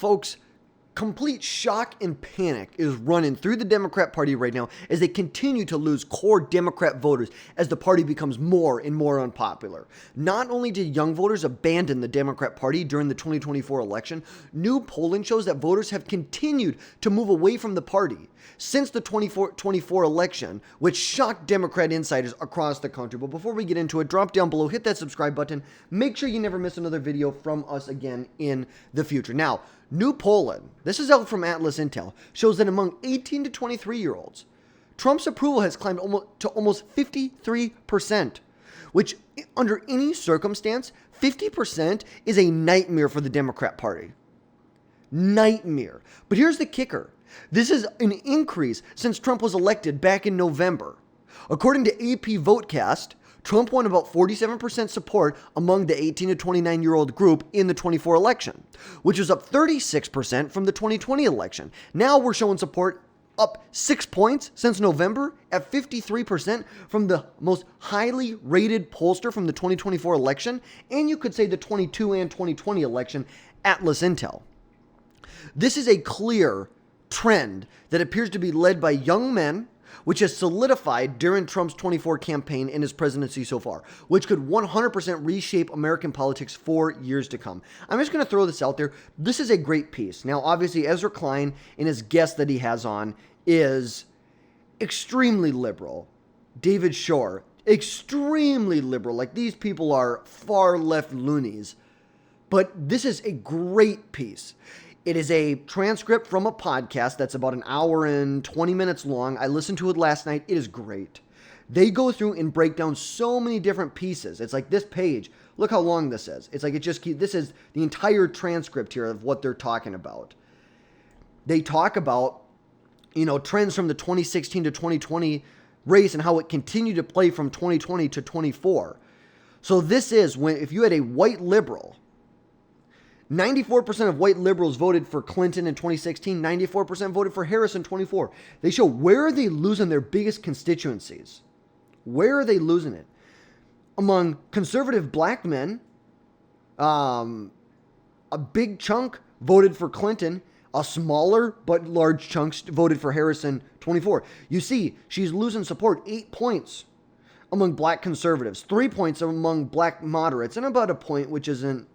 Folks, complete shock and panic is running through the Democrat Party right now as they continue to lose core Democrat voters as the party becomes more and more unpopular. Not only did young voters abandon the Democrat Party during the 2024 election, new polling shows that voters have continued to move away from the party since the 2024 election, which shocked Democrat insiders across the country. But before we get into it, drop down below, hit that subscribe button, make sure you never miss another video from us again in the future. Now, new polling, this is out from Atlas Intel, shows that among 18 to 23-year-olds, Trump's approval has climbed to almost 53%, which under any circumstance, 50% is a nightmare for the Democrat Party. Nightmare. But here's the kicker. This is an increase since Trump was elected back in November. According to AP Votecast, Trump won about 47% support among the 18 to 29-year-old group in the 24 election, which was up 36% from the 2020 election. Now we're showing support up 6 points since November at 53% from the most highly rated pollster from the 2024 election, and you could say the 22 and 2020 election, Atlas Intel. This is a clear trend that appears to be led by young men, which has solidified during Trump's 24 campaign and his presidency so far, which could 100% reshape American politics for years to come. I'm just going to throw this out there. This is a great piece. Now, obviously, Ezra Klein and his guest that he has on is extremely liberal. David Shore, extremely liberal. Like, these people are far left loonies. But this is a great piece. It is a transcript from a podcast that's about an hour and 20 minutes long. I listened to it last night. It is great. They go through and break down so many different pieces. It's like this page. Look how long this is. It's like this is the entire transcript here of what they're talking about. They talk about, trends from the 2016 to 2020 race and how it continued to play from 2020 to 24. So this is if you had a white liberal, 94% of white liberals voted for Clinton in 2016, 94% voted for Harris in 24. They show where are they losing their biggest constituencies? Where are they losing it? Among conservative black men, a big chunk voted for Clinton. A smaller but large chunk voted for Harris in 24. You see, she's losing support 8 points among black conservatives, 3 points among black moderates, and about a point, which isn't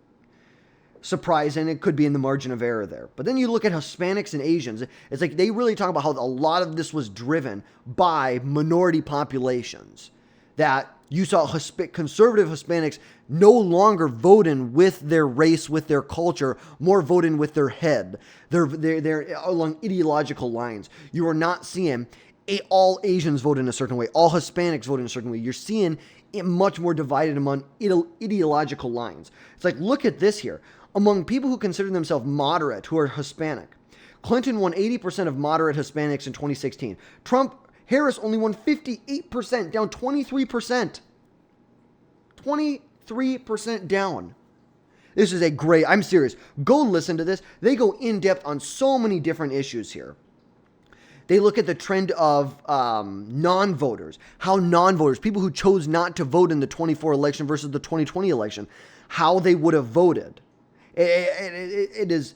surprising. It could be in the margin of error there. But then you look at Hispanics and Asians. It's like they really talk about how a lot of this was driven by minority populations. That you saw conservative Hispanics no longer voting with their race, with their culture, more voting with their head. They're along ideological lines. You are not seeing all Asians vote in a certain way, all Hispanics vote in a certain way. You're seeing it much more divided among ideological lines. It's like, look at this here. Among people who consider themselves moderate, who are Hispanic, Clinton won 80% of moderate Hispanics in 2016. Harris only won 58%, down 23%. 23% down. This is I'm serious. Go listen to this. They go in depth on so many different issues here. They look at the trend of non-voters, how non-voters, people who chose not to vote in the 24 election versus the 2020 election, how they would have voted. They've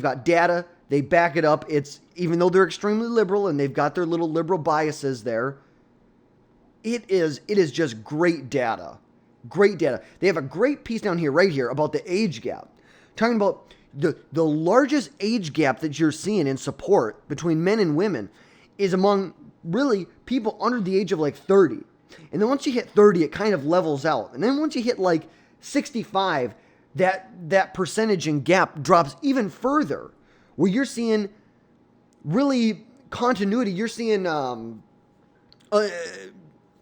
got data. They back it up. Even though they're extremely liberal and they've got their little liberal biases there, it is just great data. Great data. They have a great piece down here, right here, about the age gap. Talking about the largest age gap that you're seeing in support between men and women is among really people under the age of like 30. And then once you hit 30, it kind of levels out. And then once you hit like 65, that percentage and gap drops even further, where you're seeing really continuity. You're seeing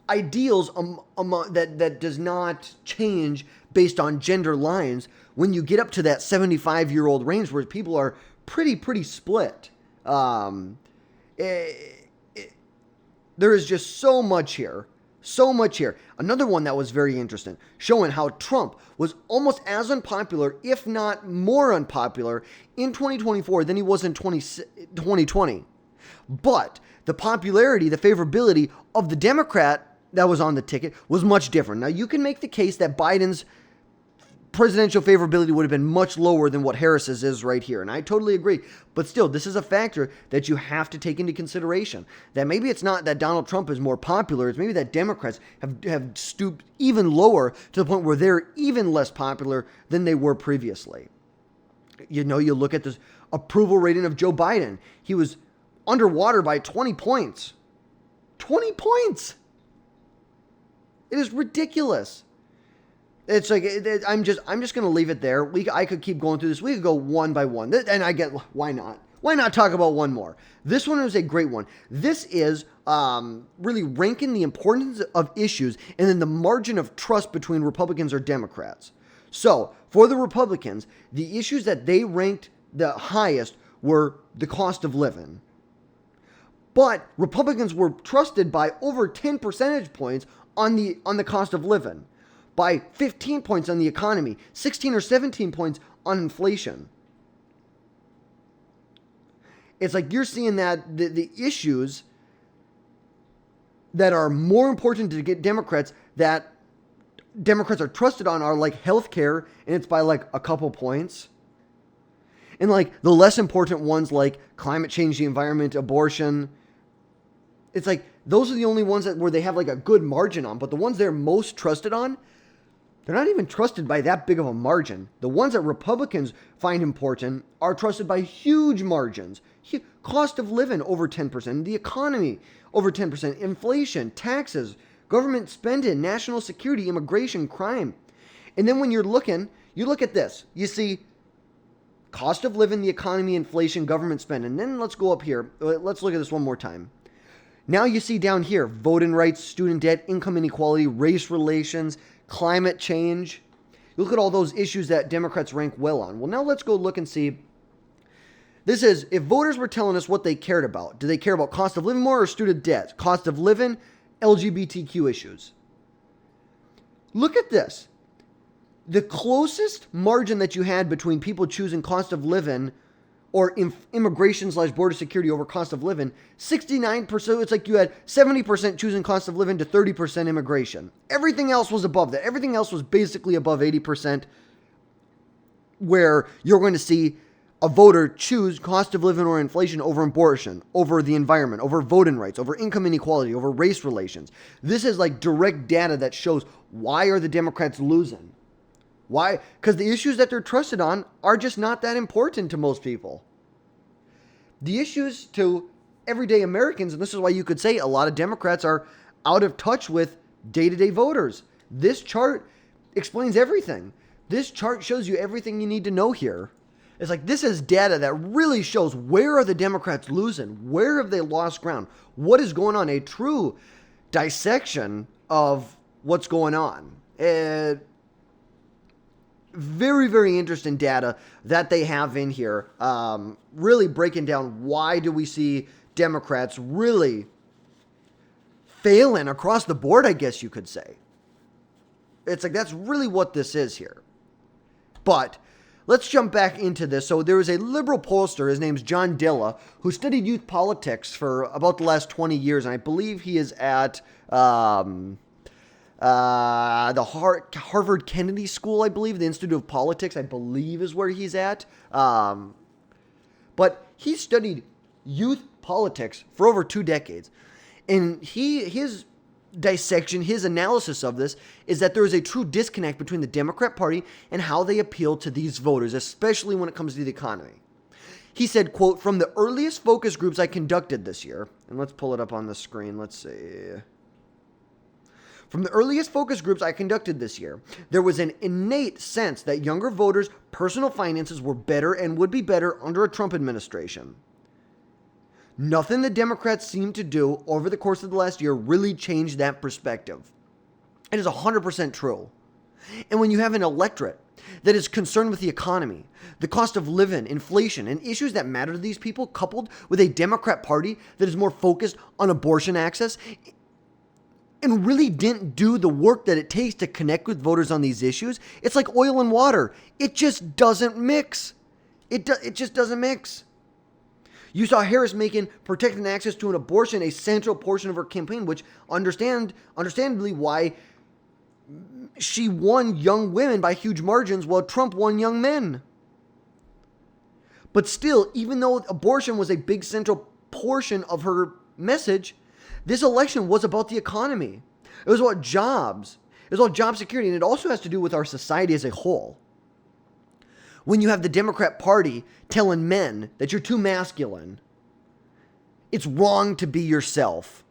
ideals that does not change based on gender lines when you get up to that 75-year-old range where people are pretty split. There is just so much here. So much here. Another one that was very interesting, showing how Trump was almost as unpopular, if not more unpopular, in 2024 than he was in 2020. But the popularity, the favorability of the Democrat that was on the ticket was much different. Now, you can make the case that Biden's presidential favorability would have been much lower than what Harris's is right here. And I totally agree. But still, this is a factor that you have to take into consideration. That maybe it's not that Donald Trump is more popular. It's maybe that Democrats have stooped even lower to the point where they're even less popular than they were previously. You know, you look at this approval rating of Joe Biden. He was underwater by 20 points. 20 points! It is ridiculous. It's like, I'm just going to leave it there. I could keep going through this. We could go one by one. And I get, why not? Why not talk about one more? This one is a great one. This is really ranking the importance of issues and then the margin of trust between Republicans or Democrats. So, for the Republicans, the issues that they ranked the highest were the cost of living. But Republicans were trusted by over 10 percentage points on the cost of living, by 15 points on the economy, 16 or 17 points on inflation. It's like you're seeing that the issues that are more important to get Democrats, that Democrats are trusted on, are like healthcare, and it's by like a couple points. And like the less important ones like climate change, the environment, abortion, it's like those are the only ones where they have like a good margin on. But the ones they're most trusted on, they're not even trusted by that big of a margin. The ones that Republicans find important are trusted by huge margins. Cost of living over 10%, the economy over 10%, inflation, taxes, government spending, national security, immigration, crime. And then when you look at this, you see cost of living, the economy, inflation, government spending. And then let's go up here. Let's look at this one more time. Now you see down here, voting rights, student debt, income inequality, race relations, climate change. You look at all those issues that Democrats rank well on. Well, now let's go look and see. This is, if voters were telling us what they cared about, do they care about cost of living more or student debt? Cost of living, LGBTQ issues. Look at this. The closest margin that you had between people choosing cost of living or immigration/border security over cost of living, 69%, it's like you had 70% choosing cost of living to 30% immigration. Everything else was above that. Everything else was basically above 80%, where you're going to see a voter choose cost of living or inflation over abortion, over the environment, over voting rights, over income inequality, over race relations. This is like direct data that shows why are the Democrats losing. Why? Because the issues that they're trusted on are just not that important to most people. The issues to everyday Americans, and this is why you could say a lot of Democrats are out of touch with day-to-day voters. This chart explains everything. This chart shows you everything you need to know here. It's like this is data that really shows where are the Democrats losing? Where have they lost ground? What is going on? A true dissection of what's going on. Very, very interesting data that they have in here. Really breaking down why do we see Democrats really failing across the board, I guess you could say. It's like that's really what this is here. But let's jump back into this. So there was a liberal pollster, his name's John Dilla, who studied youth politics for about the last 20 years. And I believe he is at the Harvard Kennedy School, I believe. The Institute of Politics, I believe, is where he's at. But he studied youth politics for over 2 decades. And his dissection, his analysis of this is that there is a true disconnect between the Democrat Party and how they appeal to these voters, especially when it comes to the economy. He said, quote, "From the earliest focus groups I conducted this year," and let's pull it up on the screen. Let's see. "From the earliest focus groups I conducted this year, there was an innate sense that younger voters' personal finances were better and would be better under a Trump administration. Nothing the Democrats seemed to do over the course of the last year really changed that perspective." It is 100% true. And when you have an electorate that is concerned with the economy, the cost of living, inflation, and issues that matter to these people, coupled with a Democrat Party that is more focused on abortion access and really didn't do the work that it takes to connect with voters on these issues, it's like oil and water. It just doesn't mix. It just doesn't mix. You saw Harris making protecting access to an abortion a central portion of her campaign, which understandably why she won young women by huge margins while Trump won young men. But still, even though abortion was a big central portion of her message, this election was about the economy. It was about jobs. It was about job security, and it also has to do with our society as a whole. When you have the Democrat Party telling men that you're too masculine, it's wrong to be yourself,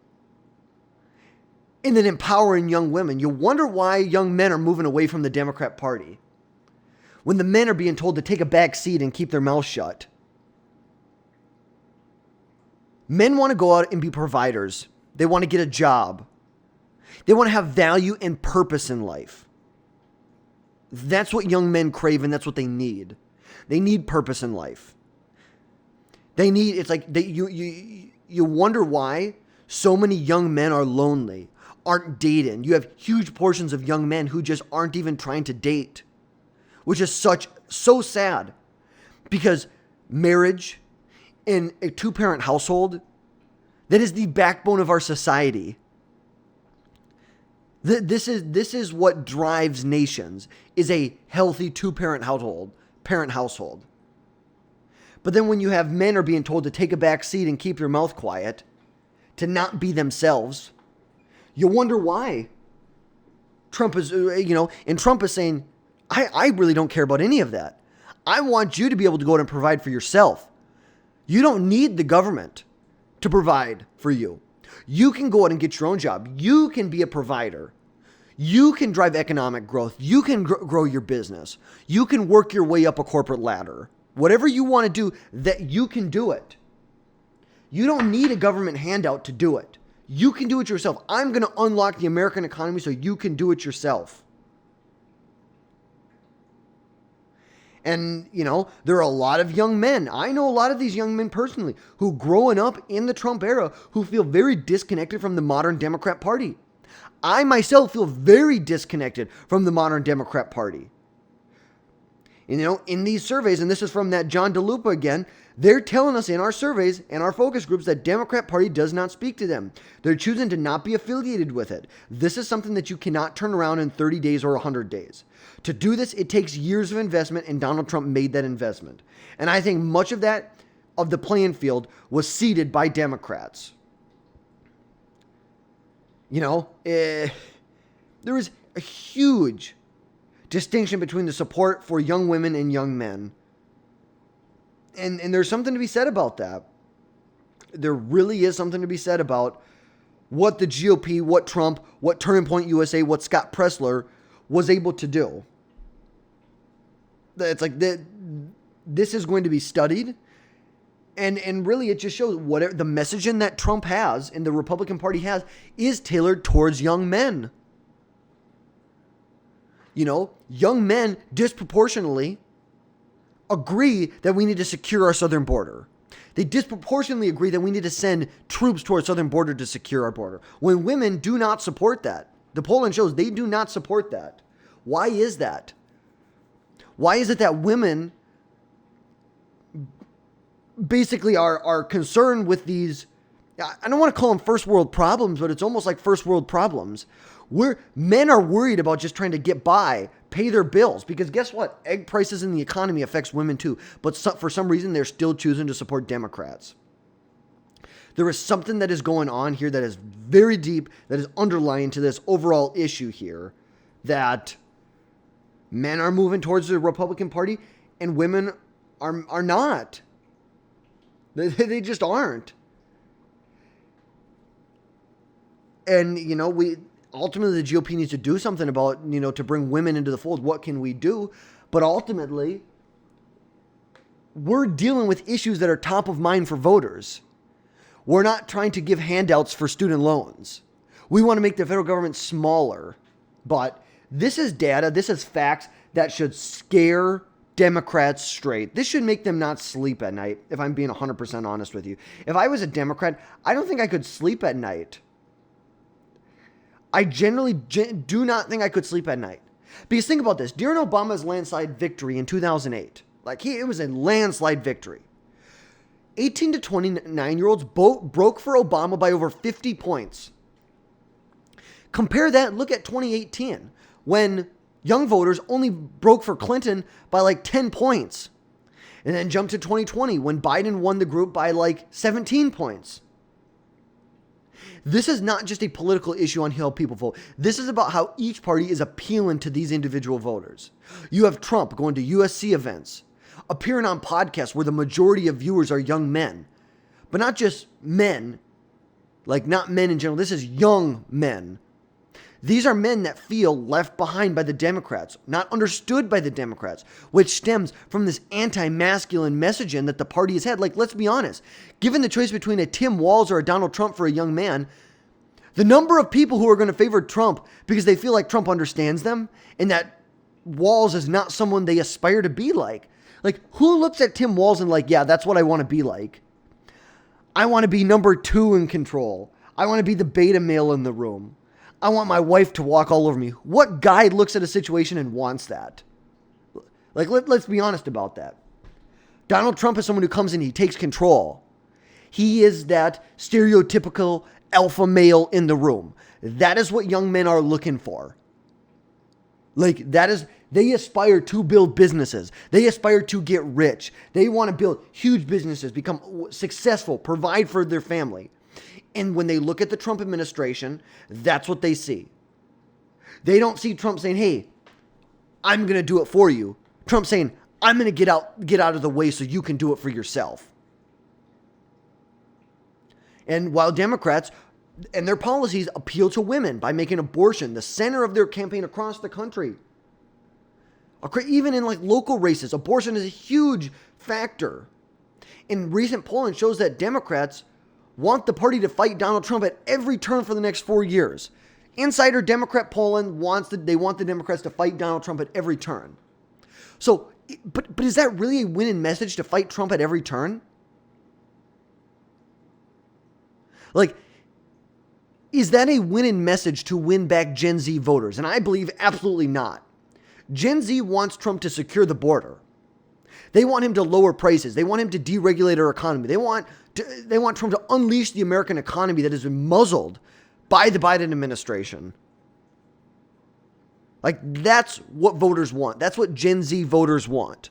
and then empowering young women, you wonder why young men are moving away from the Democrat Party when the men are being told to take a back seat and keep their mouth shut. Men want to go out and be providers. They want to get a job. They want to have value and purpose in life. That's what young men crave, and that's what they need. They need purpose in life. They need, it's like, you wonder why so many young men are lonely, aren't dating. You have huge portions of young men who just aren't even trying to date, which is so sad, because marriage in a two-parent household, that is the backbone of our society. This is what drives nations, is a healthy two-parent household. But then when you have men are being told to take a back seat and keep your mouth quiet, to not be themselves, you wonder why. Trump is, and Trump is saying, I really don't care about any of that. I want you to be able to go out and provide for yourself. You don't need the government to provide for you. You can go out and get your own job. You can be a provider. You can drive economic growth. You can grow your business. You can work your way up a corporate ladder. Whatever you want to do, that you can do it. You don't need a government handout to do it. You can do it yourself. I'm going to unlock the American economy so you can do it yourself. And, there are a lot of young men. I know a lot of these young men personally who growing up in the Trump era who feel very disconnected from the modern Democrat Party. I myself feel very disconnected from the modern Democrat Party. In these surveys, and this is from that John DeLupa again, they're telling us in our surveys and our focus groups that Democrat Party does not speak to them. They're choosing to not be affiliated with it. This is something that you cannot turn around in 30 days or 100 days. To do this, it takes years of investment, and Donald Trump made that investment. And I think much of that, of the playing field, was seeded by Democrats. There is a huge distinction between the support for young women and young men. And there's something to be said about that. There really is something to be said about what the GOP, what Trump, what Turning Point USA, what Scott Presler was able to do. It's like this is going to be studied. And really it just shows whatever the messaging that Trump has and the Republican Party has is tailored towards young men. Young men disproportionately agree that we need to secure our southern border. They disproportionately agree that we need to send troops to our southern border to secure our border. When women do not support that. The polling shows they do not support that. Why is that? Why is it that women basically are concerned with these, I don't want to call them first world problems, but it's almost like first world problems, where men are worried about just trying to get by, pay their bills, because guess what? Egg prices in the economy affects women too, but for some reason they're still choosing to support Democrats. There is something that is going on here that is very deep, that is underlying to this overall issue here, that men are moving towards the Republican Party and women are not. They just aren't. And, we ultimately, the GOP needs to do something about, to bring women into the fold. What can we do? But ultimately, we're dealing with issues that are top of mind for voters. We're not trying to give handouts for student loans. We want to make the federal government smaller. But this is data, this is facts that should scare Democrats straight. This should make them not sleep at night, if I'm being 100% honest with you. If I was a Democrat, I don't think I could sleep at night. I generally do not think I could sleep at night. Because think about this. During Obama's landslide victory in 2008, it was a landslide victory. 18 to 29-year-olds broke for Obama by over 50 points. Compare that, look at 2018. when young voters only broke for Clinton by like 10 points. And then jumped to 2020 when Biden won the group by like 17 points. This is not just a political issue on how people vote. This is about how each party is appealing to these individual voters. You have Trump going to USC events, appearing on podcasts where the majority of viewers are young men. But not just men, like not men in general. This is young men. These are men that feel left behind by the Democrats, not understood by the Democrats, which stems from this anti-masculine messaging that the party has had. Like, let's be honest. Given the choice between a Tim Walz or a Donald Trump for a young man, the number of people who are going to favor Trump because they feel like Trump understands them and that Walz is not someone they aspire to be like. Like, who looks at Tim Walz and like, yeah, that's what I want to be like. I want to be number 2 in control. I want to be the beta male in the room. I want my wife to walk all over me. What guy looks at a situation and wants that? Like, let's be honest about that. Donald Trump is someone who comes in, he takes control. He is that stereotypical alpha male in the room. That is what young men are looking for. Like, they aspire to build businesses. They aspire to get rich. They want to build huge businesses, become successful, provide for their family. And when they look at the Trump administration, that's what they see. They don't see Trump saying, hey, I'm going to do it for you. Trump saying, I'm going to get out of the way so you can do it for yourself. And while Democrats and their policies appeal to women by making abortion the center of their campaign across the country, even in like local races, abortion is a huge factor. And recent polling shows that Democrats want the party to fight Donald Trump at every turn for the next 4 years. Insider Democrat polling want the Democrats to fight Donald Trump at every turn. So, but is that really a winning message to fight Trump at every turn? Like, is that a winning message to win back Gen Z voters? And I believe absolutely not. Gen Z wants Trump to secure the border. They want him to lower prices. They want him to deregulate our economy. They want Trump to unleash the American economy that has been muzzled by the Biden administration. Like, that's what voters want. That's what Gen Z voters want.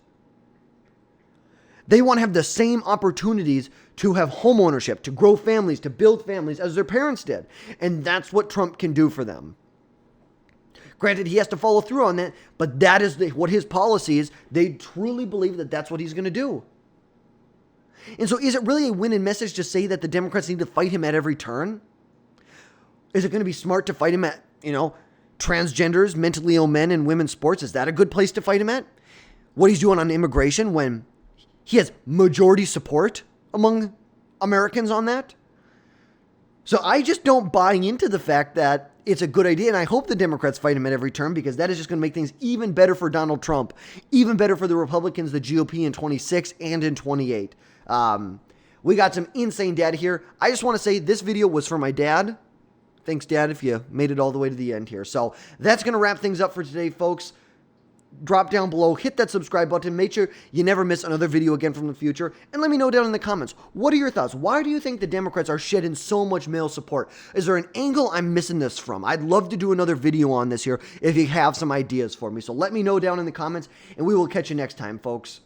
They want to have the same opportunities to have home ownership, to grow families, to build families as their parents did. And that's what Trump can do for them. Granted, he has to follow through on that, but that is what his policy is. They truly believe that that's what he's going to do. And so is it really a winning message to say that the Democrats need to fight him at every turn? Is it going to be smart to fight him at, transgenders, mentally ill men, and women's sports? Is that a good place to fight him at? What he's doing on immigration when he has majority support among Americans on that? So I just don't buy into the fact that it's a good idea, and I hope the Democrats fight him at every turn because that is just going to make things even better for Donald Trump, even better for the Republicans, the GOP in 26 and in 28. We got some insane data here. I just want to say this video was for my dad. Thanks, Dad, if you made it all the way to the end here. So that's going to wrap things up for today, folks. Drop down below, hit that subscribe button, make sure you never miss another video again from the future, and let me know down in the comments, what are your thoughts? Why do you think the Democrats are shedding so much male support? Is there an angle I'm missing this from? I'd love to do another video on this here if you have some ideas for me. So let me know down in the comments, and we will catch you next time, folks.